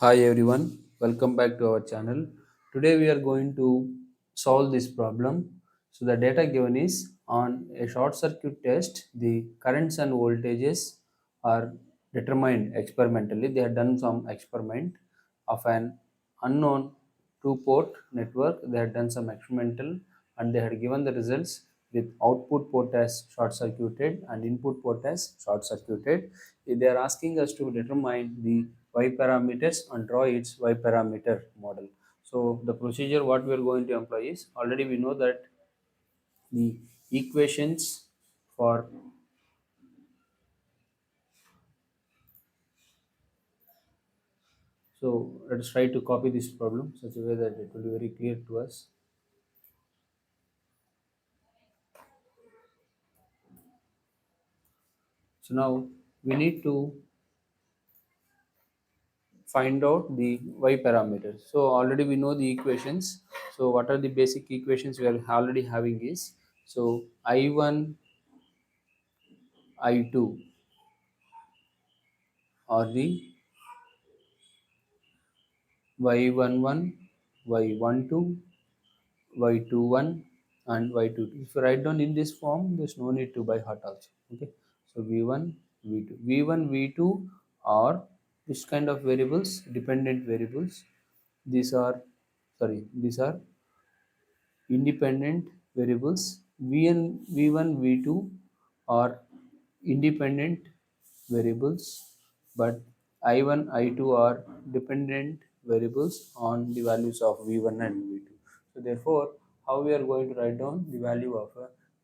Hi everyone, welcome back to our channel. Today we are going to solve this problem. So the data given is on a short circuit test, the currents and voltages are determined experimentally. They have done some experiment of an unknown two-port network. They had done some experimental and they had given the results with output port as short circuited and input port as short circuited. They are asking us to determine the y parameters and draw its y parameter model. So the procedure what we are going to employ is, already we know that the equations for, so let us try to copy this problem such a way that it will be very clear to us. So now we need to find out the y parameters. So already we know the equations. So what are the basic equations we are already having is, so I1, I2 are the y11, y12, y21 and y22. If you write down in this form, there's no need to by heart also. Okay. So v1, v2. V1, v2 are this kind of variables, dependent variables. These are, sorry, these are independent variables. V1, V2 are independent variables, but I1, I2 are dependent variables on the values of V1 and V2. So therefore, how we are going to write down the value of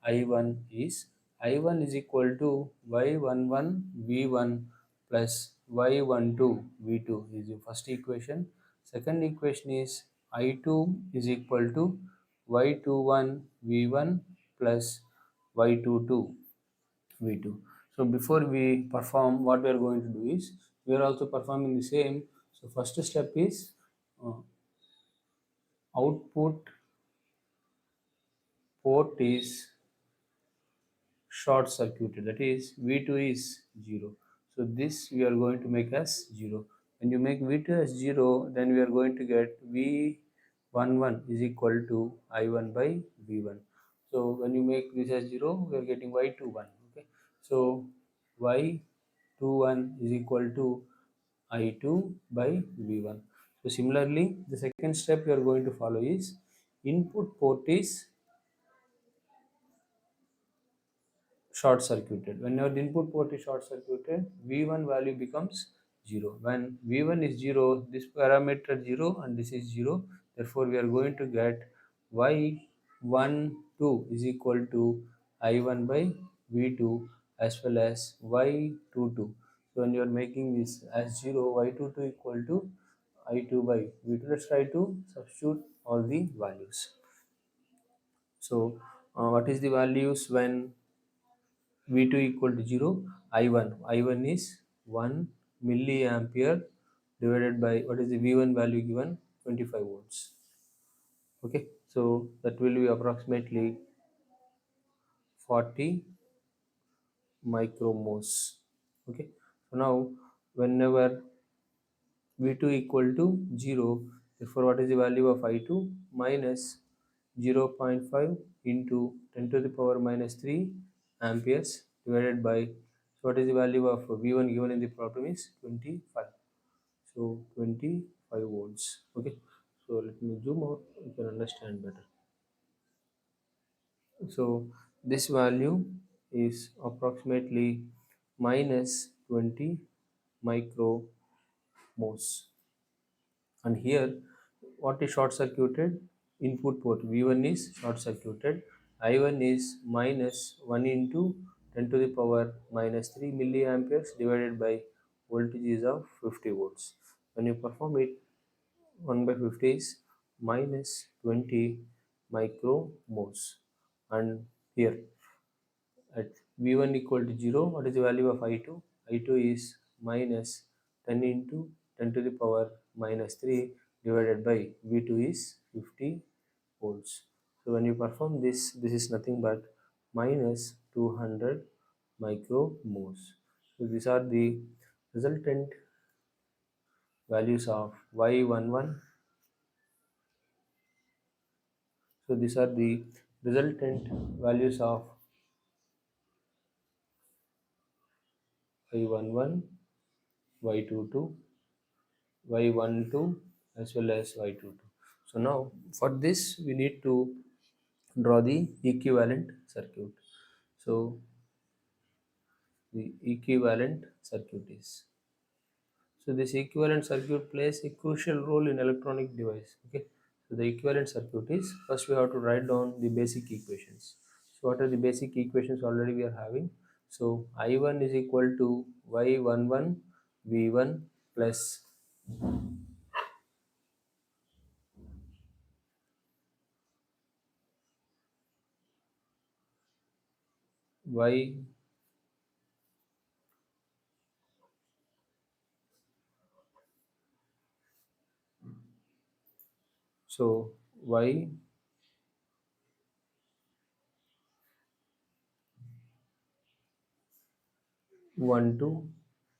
I1 is, I1 is equal to Y11 V1 plus Y12 V2 is the first equation. Second equation is I2 is equal to Y21 V1 plus Y22 V2. So before we perform, what we are going to do is, we are also performing the same. So first step is uh, output port is short circuited, that is V2 is 0. So this we are going to make as 0. When you make V2 as 0, then we are going to get V11 is equal to I1 by V1. So when you make this as 0, we are getting Y21. Okay. So Y21 is equal to I2 by V1. So similarly, the second step we are going to follow is, input port is short circuited. When your input port is short circuited, V1 value becomes 0. When V1 is 0, this parameter 0 and this is 0. Therefore, we are going to get Y12 is equal to I1 by V2 as well as Y22. So when you are making this as 0, Y22 equal to I2 by V2. Let's try to substitute all the values. So what is the values when V2 equal to 0? I1 is 1 milliampere divided by, what is the V1 value given? 25 volts. Okay, so that will be approximately 40 micromos. Okay, so now whenever V2 equal to 0, therefore what is the value of I2? Minus 0.5 into 10 to the power minus 3 amperes divided by, so what is the value of V1 given in the problem is 25. So 25 volts. Okay, so let me zoom out, you can understand better. So this value is approximately minus 20 micromos. And here, what is short circuited? Input port V1 is short circuited. I1 is minus 1 into 10 to the power minus 3 milliamperes divided by voltage is of 50 volts. When you perform it, 1 by 50 is minus 20 micromos. And here at V1 equal to 0, what is the value of I2? I2 is minus 10 into 10 to the power minus 3 divided by V2 is 50 volts. So when you perform this, this is nothing but minus 200 micromos. So these are the resultant values of y11. So these are the resultant values of y11, y22, y12 as well as y22. So now for this we need to draw the equivalent circuit. So the equivalent circuit is, so this equivalent circuit plays a crucial role in electronic device. Okay. So the equivalent circuit is, first we have to write down the basic equations. So what are the basic equations already we are having? So I1 is equal to y11 v1 plus y, so y12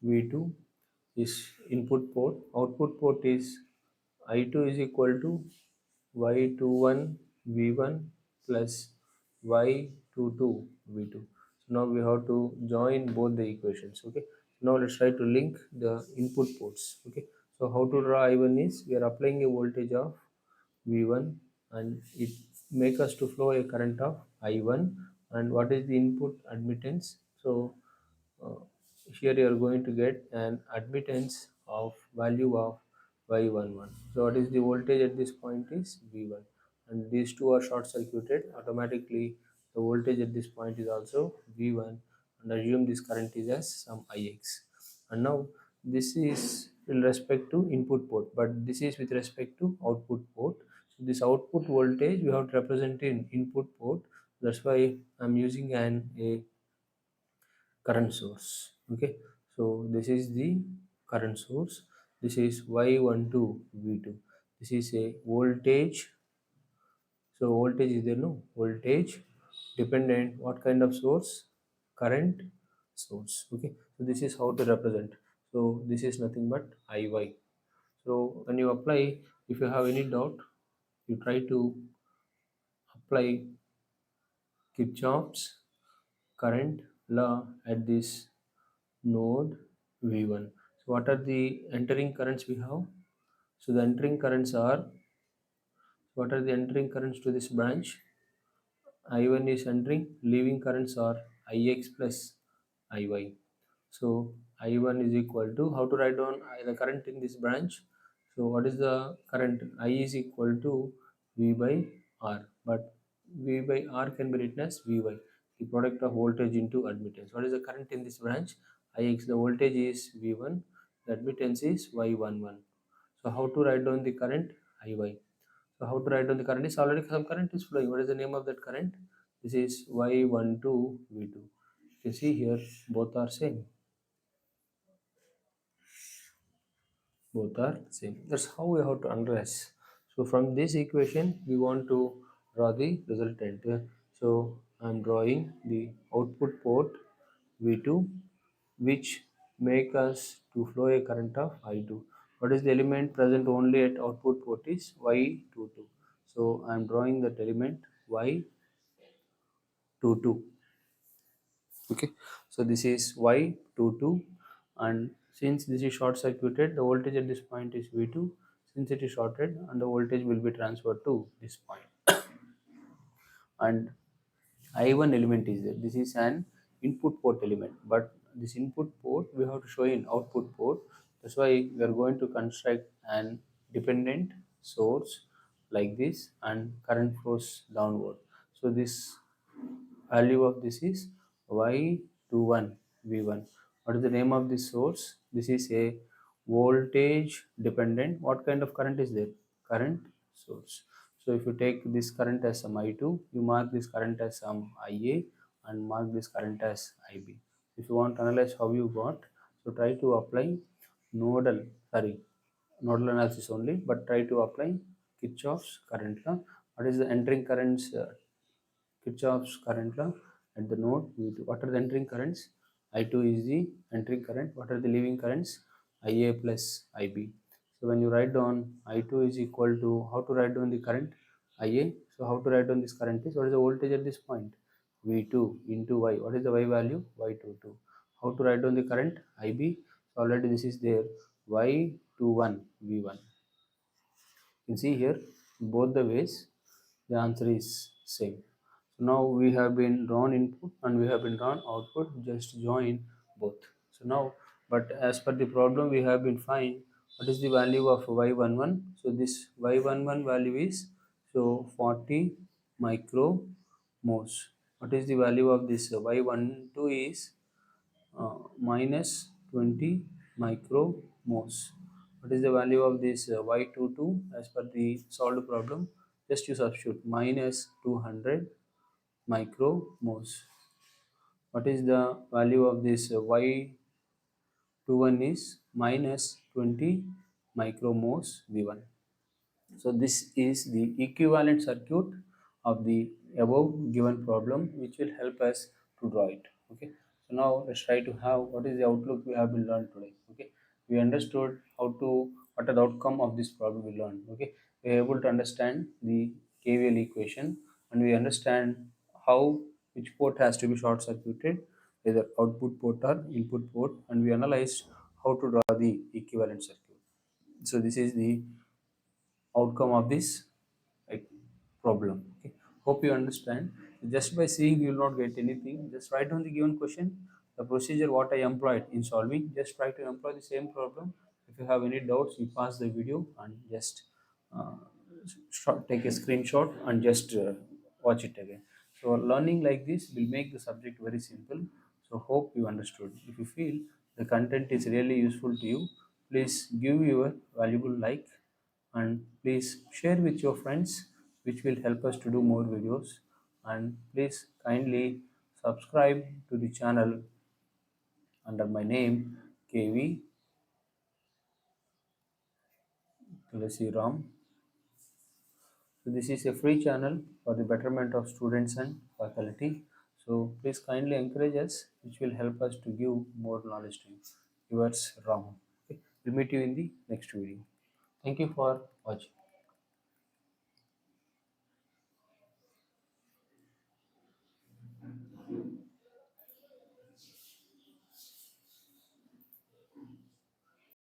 v2 is input port, output port is I2 is equal to y21 v1 plus y22 v2. So now we have to join both the equations. Okay, now let's try to link the input ports. Okay, so how to draw I1 is, we are applying a voltage of v1 and it make us to flow a current of I1. And what is the input admittance? So uh, here you are going to get an admittance of value of y11. So what is the voltage at this point is v1, and these two are short circuited. Automatically the voltage at this point is also v1, and assume this current is as some ix. And now this is in respect to input port, but this is with respect to output port. So this output voltage we have to represent in input port. That's why I'm using an a current source. Okay, so this is the current source, this is y12 v2, this is a voltage. So voltage is there, no voltage dependent, what kind of source? Current source. Okay, so this is how to represent. So this is nothing but iy. So when you apply, if you have any doubt, you try to apply Kirchhoff's current law at this node V1. So what are the entering currents we have? So the entering currents are, what are the entering currents to this branch? I1 is entering, leaving currents are Ix plus Iy. So I1 is equal to, how to write down the current in this branch? So what is the current? I is equal to V by R, but V by R can be written as Vy, the product of voltage into admittance. What is the current in this branch? Ix, the voltage is V1, the admittance is Y11. So how to write down the current? Iy. So how to write down the current is, already some current is flowing. What is the name of that current? This is Y12 V2. You can see here both are same. Both are same. That's how we have to analyze. So from this equation we want to draw the resultant. So I'm drawing the output port v2, which make us to flow a current of I2. What is the element present only at output port is y22. So I'm drawing that element y22. Okay, so this is y22, and since this is short circuited, the voltage at this point is v2. Since it is shorted, and the voltage will be transferred to this point, and I1 element is there. This is an input port element, but this input port we have to show in output port. That's why we are going to construct an dependent source like this, and current flows downward. So this value of this is y21 v1. What is the name of this source? This is a voltage dependent. What kind of current is there? Current source. So if you take this current as some I2, you mark this current as some IA, and mark this current as IB. If you want to analyze how you got, so try to apply nodal, sorry, nodal analysis only, but try to apply Kirchhoff's current law. What is the entering currents? Kirchhoff's current law at the node V2. What are the entering currents? I2 is the entering current. What are the leaving currents? IA plus IB. So when you write down I2 is equal to, how to write down the current IA? So how to write down this current is, what is the voltage at this point? V2 into Y. What is the Y value? Y22. How to write down the current IB? So already this is there. Y21 V1. You can see here both the ways the answer is same. So now we have been drawn input and we have been drawn output, just join both. So now, but as per the problem we have been find what is the value of y11. So this y11 value is, so 40 micromos. What is the value of this y12 is minus 20 micromos. What is the value of this y22 as per the solved problem? Just you substitute minus 200 micromos. What is the value of this y21 is minus 20 micromos v1. So this is the equivalent circuit of the above given problem, which will help us to draw it. Okay. So now let's try to have what is the outlook we have been learned today. Okay. We understood how to, what are the outcome of this problem we learned. Okay. We are able to understand the KVL equation, and we understand how which port has to be short circuited, either output port or input port, and we analyzed how to draw the equivalent circuit. So this is the outcome of this like problem. Okay, hope you understand. Just by seeing you will not get anything. Just write down the given question, the procedure what I employed in solving. Just try to employ the same problem. If you have any doubts, you pause the video and just uh, take a screenshot and just watch it again. So learning like this will make the subject very simple. So hope you understood. If you feel the content is really useful to you, please give your valuable like, and please share with your friends, which will help us to do more videos. And please kindly subscribe to the channel under my name, KV Tulasi Ram. So this is a free channel for the betterment of students and faculty. So please kindly encourage us, which will help us to give more knowledge to you. Yours Ram. Okay. We'll meet you in the next video. Thank you for watching.